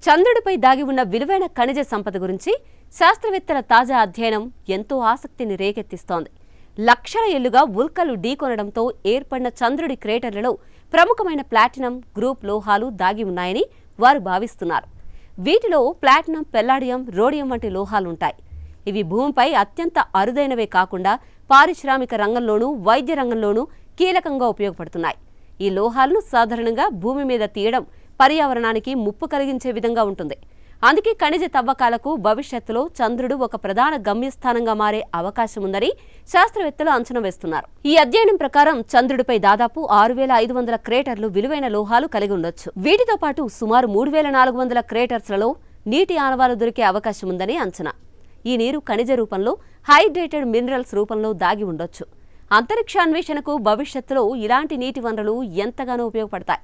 చంద్రుడిపై దాగి ఉన్న విలువైన ఖనిజ సంపద గురించి శాస్త్రవేత్తల తాజా అధ్యయనం ఎంతో ఆసక్తిని రేకెత్తిస్తోంది. లక్షల ఏళ్లుగా ఉల్కలు ఢీకొనడంతో ఏర్పడిన చంద్రుడి క్రేటర్లలో ప్రముఖమైన ప్లాటినం గ్రూప్ లోహాలు దాగి ఉన్నాయని వారు భావిస్తున్నారు. వీటిలో ప్లాటినం, పెల్లాడియం, రోడియం వంటి లోహాలుంటాయి. ఇవి భూమిపై అత్యంత అరుదైనవే కాకుండా పారిశ్రామిక రంగంలోనూ, వైద్య రంగంలోనూ కీలకంగా ఉపయోగపడుతున్నాయి. ఈ లోహాలను సాధారణంగా భూమి మీద తీయడం పర్యావరణానికి ముప్పు కలిగించే విధంగా ఉంటుంది. అందుకే ఖనిజ తవ్వకాలకు భవిష్యత్తులో చంద్రుడు ఒక ప్రధాన గమ్యస్థానంగా మారే అవకాశం ఉందని శాస్త్రవేత్తలు అంచనా వేస్తున్నారు. ఈ అధ్యయనం ప్రకారం చంద్రుడిపై దాదాపు 6500 క్రేటర్లు విలువైన లోహాలు కలిగి ఉండొచ్చు. వీటితో పాటు సుమారు 3400 క్రేటర్స్లలో నీటి ఆనవాలు దొరికే అవకాశం ఉందని అంచనా. ఈ నీరు ఖనిజ రూపంలో, హైడ్రేటెడ్ మినరల్స్ రూపంలో దాగి ఉండొచ్చు. అంతరిక్ష అన్వేషణకు భవిష్యత్తులో ఇలాంటి నీటి వనరులు ఎంతగానో ఉపయోగపడతాయి.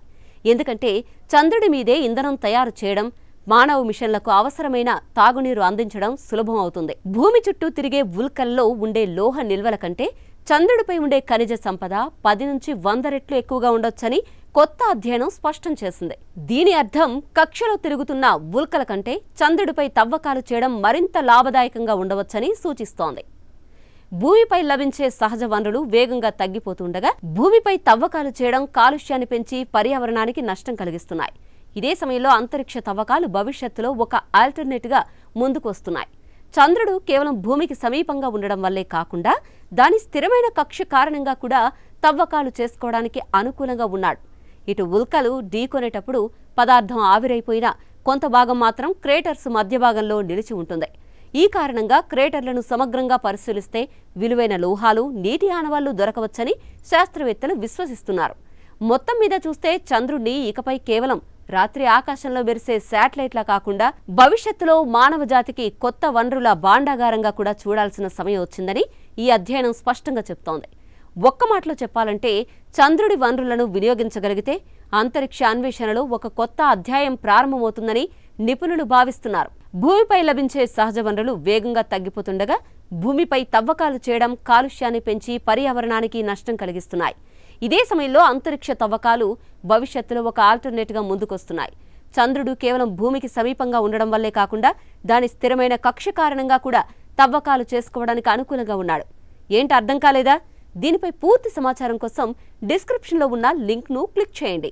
ఎందుకంటే చంద్రుడి మీదే ఇంధనం తయారు చేయడం, మానవ మిషన్లకు అవసరమైన తాగునీరు అందించడం సులభం అవుతుంది. భూమి చుట్టూ తిరిగే ఉల్కల్లో ఉండే లోహ నిల్వల కంటే చంద్రుడిపై ఉండే ఖనిజ సంపద 10 నుంచి 100 రెట్లు ఎక్కువగా ఉండొచ్చని కొత్త అధ్యయనం స్పష్టం చేసింది. దీని అర్థం కక్షలో తిరుగుతున్న ఉల్కల కంటే చంద్రుడిపై తవ్వకాలు చేయడం మరింత లాభదాయకంగా ఉండవచ్చని సూచిస్తోంది. భూమిపై లభించే సహజ వనరులు వేగంగా తగ్గిపోతుండగా భూమిపై తవ్వకాలు చేయడం కాలుష్యాన్ని పెంచి పర్యావరణానికి నష్టం కలిగిస్తున్నాయి. ఇదే సమయంలో అంతరిక్ష తవ్వకాలు భవిష్యత్తులో ఒక ఆల్టర్నేటివ్గా ముందుకు వస్తున్నాయి. చంద్రుడు కేవలం భూమికి సమీపంగా ఉండడం వల్లే కాకుండా దాని స్థిరమైన కక్ష కారణంగా కూడా తవ్వకాలు చేసుకోవడానికి అనుకూలంగా ఉన్నాడు. ఇటు ఉల్కలు ఢీకొనేటప్పుడు పదార్థం ఆవిరైపోయినా కొంత భాగం మాత్రం క్రేటర్స్ మధ్య భాగంలో నిలిచి ఉంటుంది. ఈ కారణంగా క్రేటర్లను సమగ్రంగా పరిశీలిస్తే విలువైన లోహాలు, నీటి ఆనవాళ్లు దొరకవచ్చని శాస్త్రవేత్తలు విశ్వసిస్తున్నారు. మొత్తం మీద చూస్తే చంద్రుడిని ఇకపై కేవలం రాత్రి ఆకాశంలో మెరిసే శాటిలైట్లా కాకుండా భవిష్యత్తులో మానవ జాతికి కొత్త వనరుల భాండాగారంగా కూడా చూడాల్సిన సమయం వచ్చిందని ఈ అధ్యయనం స్పష్టంగా చెప్తోంది. ఒక్క మాటలో చెప్పాలంటే చంద్రుడి వనరులను వినియోగించగలిగితే అంతరిక్ష అన్వేషణలో ఒక కొత్త అధ్యాయం ప్రారంభమవుతుందని నిపుణులు భావిస్తున్నారు. భూమిపై లభించే సహజ వనరులు వేగంగా తగ్గిపోతుండగా భూమిపై తవ్వకాలు చేయడం కాలుష్యాన్ని పెంచి పర్యావరణానికి నష్టం కలిగిస్తున్నాయి. ఇదే సమయంలో అంతరిక్ష తవ్వకాలు భవిష్యత్తులో ఒక ఆల్టర్నేట్గా ముందుకొస్తున్నాయి. చంద్రుడు కేవలం భూమికి సమీపంగా ఉండడం వల్లే కాకుండా దాని స్థిరమైన కక్ష కారణంగా కూడా తవ్వకాలు చేసుకోవడానికి అనుకూలంగా ఉన్నాడు. ఏంటి అర్థం కాలేదా? దీనిపై పూర్తి సమాచారం కోసం డిస్క్రిప్షన్లో ఉన్న లింక్ను క్లిక్ చేయండి.